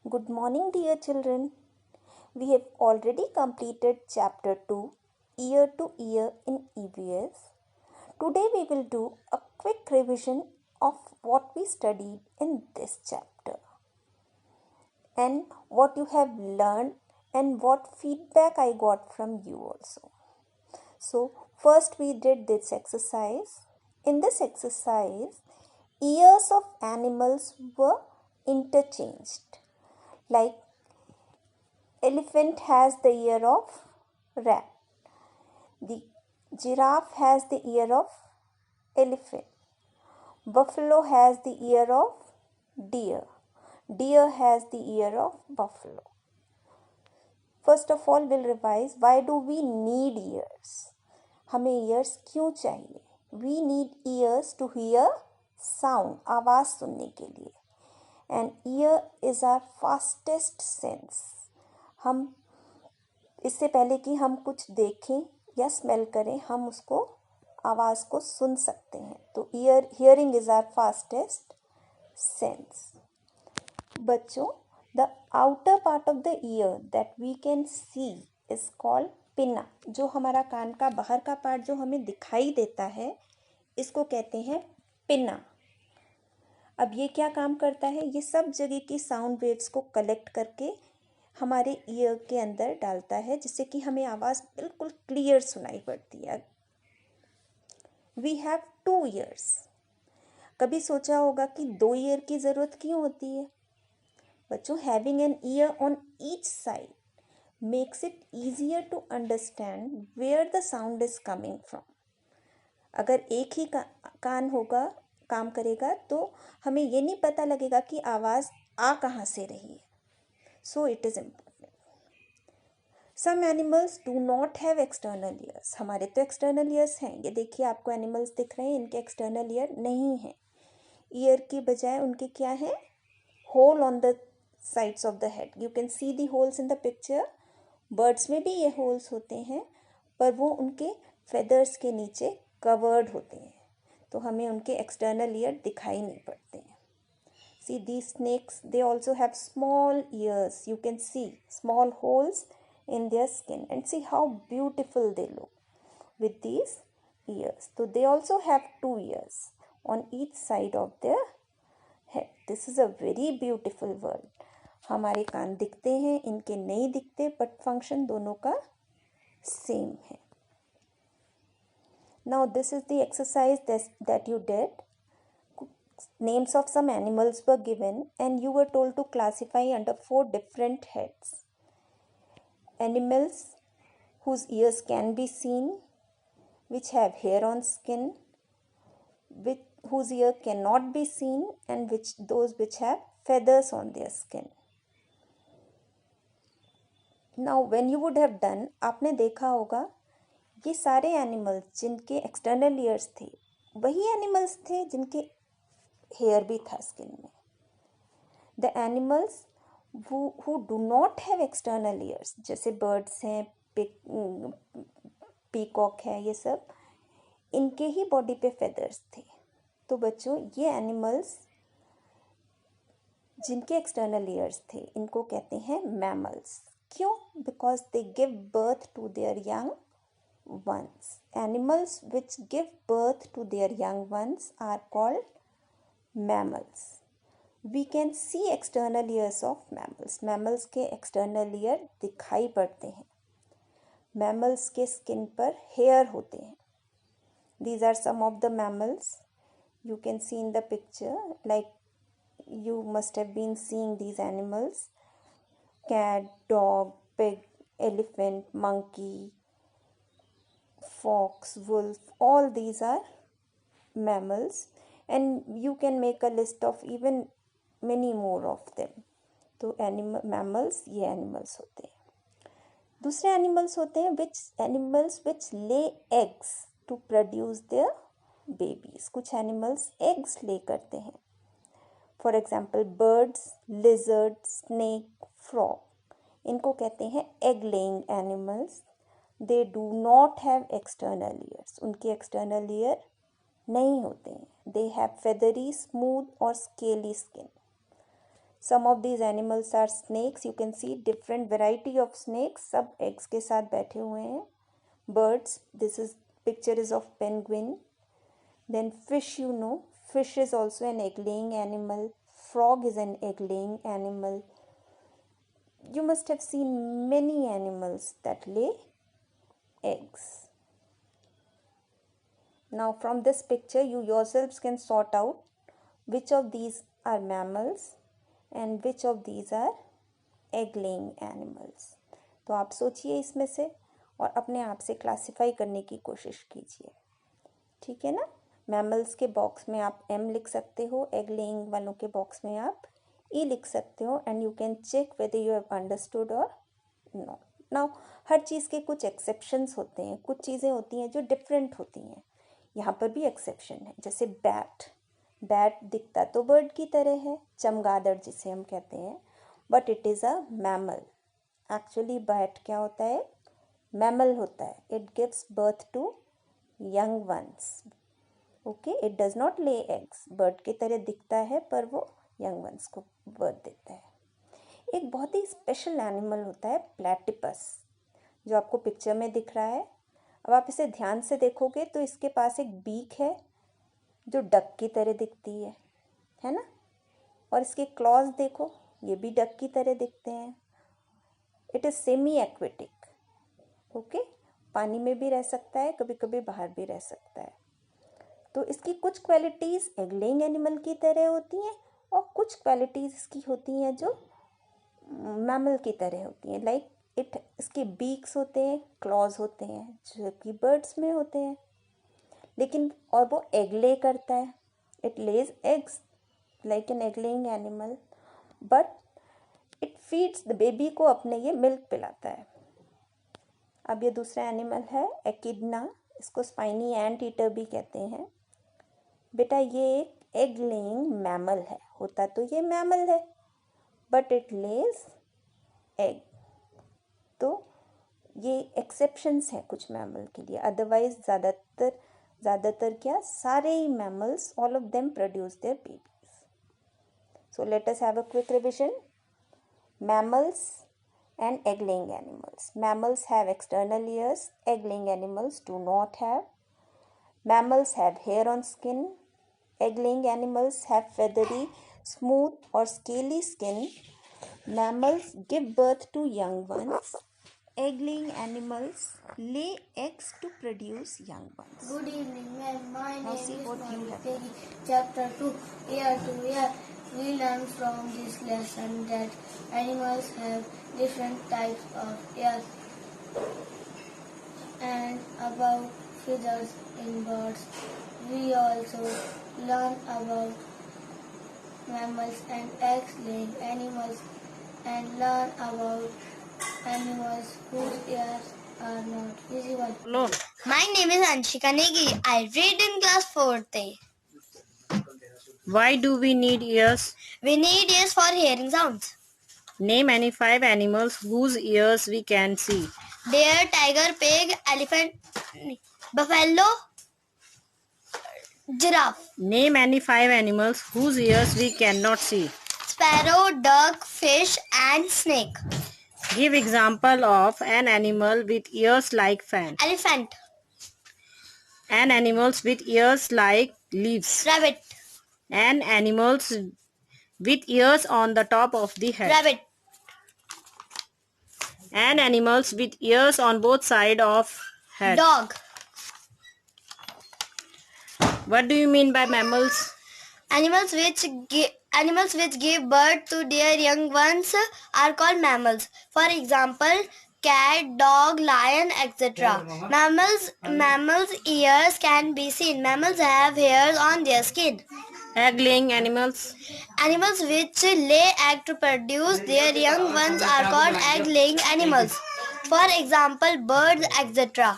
Good morning, dear children. We have already completed chapter 2, Year to Year in EVS. Today we will do a quick revision of what we studied in this chapter and what you have learned and what feedback I got from you also. So, first we did this exercise. In this exercise, ears of animals were interchanged. Like elephant has the ear of rat. The giraffe has the ear of elephant. Buffalo has the ear of deer. Deer has the ear of buffalo. First of all, we'll revise why do we need ears? हमें ears क्यों चाहिए? We need ears to hear sound, आवाज़ सुनने के लिए. And ear is our fastest sense. हम इससे पहले कि हम कुछ देखें या स्मेल करें, हम उसको आवाज़ को सुन सकते हैं. तो hearing is our fastest sense. बच्चों, the outer part of the ear that we can see is called pinna. जो हमारा कान का बाहर का पार्ट जो हमें दिखाई देता है, इसको कहते हैं पिना. अब ये क्या काम करता है? ये सब जगह की साउंड वेव्स को कलेक्ट करके हमारे ईयर के अंदर डालता है, जिससे कि हमें आवाज़ बिल्कुल क्लियर सुनाई पड़ती है. We have 2 years. कभी सोचा होगा कि 2 ईयर की ज़रूरत क्यों होती है? बच्चों, having an ear on each side makes it easier to understand where the sound is coming from. अगर एक ही कान होगा, काम करेगा, तो हमें ये नहीं पता लगेगा कि आवाज़ आ कहाँ से रही है. So it is important. Some animals do not have external ears. हमारे तो external ears हैं. ये देखिए, आपको animals दिख रहे हैं, इनके external ear नहीं हैं. Ear की बजाय उनके क्या है? Hole on the sides of the head. You can see the holes in the picture. Birds में भी ये holes होते हैं, पर वो उनके feathers के नीचे covered होते हैं, तो हमें उनके external ear दिखाई नहीं पड़ते हैं. See, these snakes, they also have small ears. You can see small holes in their skin, and see how beautiful they look with these ears. So they also have 2 ears on each side of their head. This is a very beautiful world. हमारे कान दिखते हैं, इनके नहीं दिखते, but function दोनों का same है. Now this is the exercise that you did. Names of some animals were given and you were told to classify under 4 different heads. Animals whose ears can be seen, which have hair on skin, whose ear cannot be seen, and those which have feathers on their skin. Now when you would have done, आपने देखा होगा ये सारे animals जिनके external years थे, वही animals थे जिनके हेयर भी था स्किन में. The animals who do not have external ears, जैसे बर्ड्स हैं, पीकॉक है, ये सब, इनके ही बॉडी पे फेदर्स थे. तो बच्चों, ये एनिमल्स जिनके एक्सटर्नल ईयर्स थे, इनको कहते हैं मैमल्स. क्यों? Because they give birth to their young ones. Animals which give birth to their young ones are called mammals. We can see external ears of mammals. Mammals के external ear दिखाई पड़ते हैं. Mammals के skin पर hair होते हैं. These are some of the mammals you can see in the picture. Like you must have been seeing these animals: cat, dog, pig, elephant, monkey, fox, wolf. All these are mammals, and you can make a list of even many more of them. तो mammals ये animals होते हैं. दूसरे animals होते हैं animals which lay eggs to produce their babies. कुछ animals eggs lay करते हैं. For example, birds, lizard, snake, frog. इनको कहते हैं egg laying animals. They do not have external ears. उनके external ear नहीं होते हैं. They have feathery, smooth और scaly skin. Some of these animals are snakes. You can see different variety of snakes. सब eggs के साथ बैठे हुए हैं. Birds. This is picture is of penguin. Then fish, you know. Fish is also an egg-laying animal. Frog is an egg-laying animal. You must have seen many animals that lay eggs. Now from this picture you yourselves can sort out which of these are mammals and which of these are egg-laying animals. तो आप सोचिए इसमें से और अपने आप से classify करने की कोशिश कीजिए. ठीक है ना. मैमल्स के बॉक्स में आप M लिख सकते हो, एग लेइंग वालों के बॉक्स में आप E लिख सकते हो, and you can check whether you have understood or no. Now हर चीज़ के कुछ एक्सेप्शंस होते हैं, कुछ चीज़ें होती हैं जो डिफरेंट होती हैं. यहाँ पर भी एक्सेप्शन है. जैसे बैट. बैट दिखता तो बर्ड की तरह है, चमगादड़ जिसे हम कहते हैं, but it is a mammal. Actually bat क्या होता है? मैमल होता है. It gives birth to young ones. Okay, it does not lay eggs. Bird की तरह दिखता है पर वो यंग वंस को बर्थ देता है. एक बहुत ही स्पेशल एनिमल होता है प्लेटिपस, जो आपको पिक्चर में दिख रहा है. अब आप इसे ध्यान से देखोगे तो इसके पास एक बीक है जो डक की तरह दिखती है ना. और इसके क्लॉज देखो, ये भी डक की तरह दिखते हैं. It is semi aquatic. Okay, पानी में भी रह सकता है, कभी कभी बाहर भी रह सकता है. तो इसकी कुछ क्वालिटीज़ एग लेइंग एनिमल की तरह होती हैं और कुछ क्वालिटीज़ इसकी होती हैं जो मैमल की तरह होती हैं. लाइक इसके बीक्स होते हैं, क्लॉज होते हैं जो कि बर्ड्स में होते हैं. लेकिन और वो एग ले करता है. It Lay's eggs like an egg laying animal, but it feeds the baby को अपने ये मिल्क पिलाता है. अब ये दूसरा एनिमल है एकिडना. इसको स्पाइनी एंट ईटर भी कहते हैं. बेटा ये एक एग लेइंग मैमल है. होता तो ये मैमल है बट इट लेज एग. तो ये एक्सेप्शंस हैं कुछ मैमल के लिए. अदरवाइज ज़्यादातर क्या, सारे ही mammals, all of them produce their babies. So let us have a quick revision. Mammals and egg-laying animals. Mammals have external ears. Egg-laying animals do not have. Mammals have hair on skin. Egg-laying animals have feathery, smooth or scaly skin. Mammals give birth to young ones. Egg-laying animals lay eggs to produce young ones. Good evening, ma'am. My Now name see is what you have Peggy. Chapter 2, Year to Year. We learn from this lesson that animals have different types of ears and about feathers in birds. We also learn about mammals and egg-laying animals and learn about animals whose ears are not visible. My name is Anshika Negi. I read in class 4th A. Why do we need ears? We need ears for hearing sounds. Name any 5 animals whose ears we can see. Deer, tiger, pig, elephant, buffalo, giraffe. Name any 5 animals whose ears we cannot see. Sparrow, duck, fish and snake. Give example of an animal with ears like fan. Elephant, An animals with ears like leaves. rabbit, An animals with ears on the top of the head. rabbit, An animals with ears on both sides of head. dog. What do you mean by mammals? Animals which give birth to their young ones are called mammals. For example, cat, dog, lion, etc. Mammals' ears can be seen. Mammals have hairs on their skin. Egg-laying animals. Animals which lay egg to produce their young ones are called egg-laying animals. For example, birds, etc.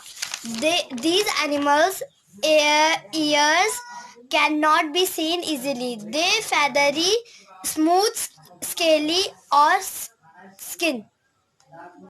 These animals' ears cannot be seen easily. They feathery, smooth, scaly or skin.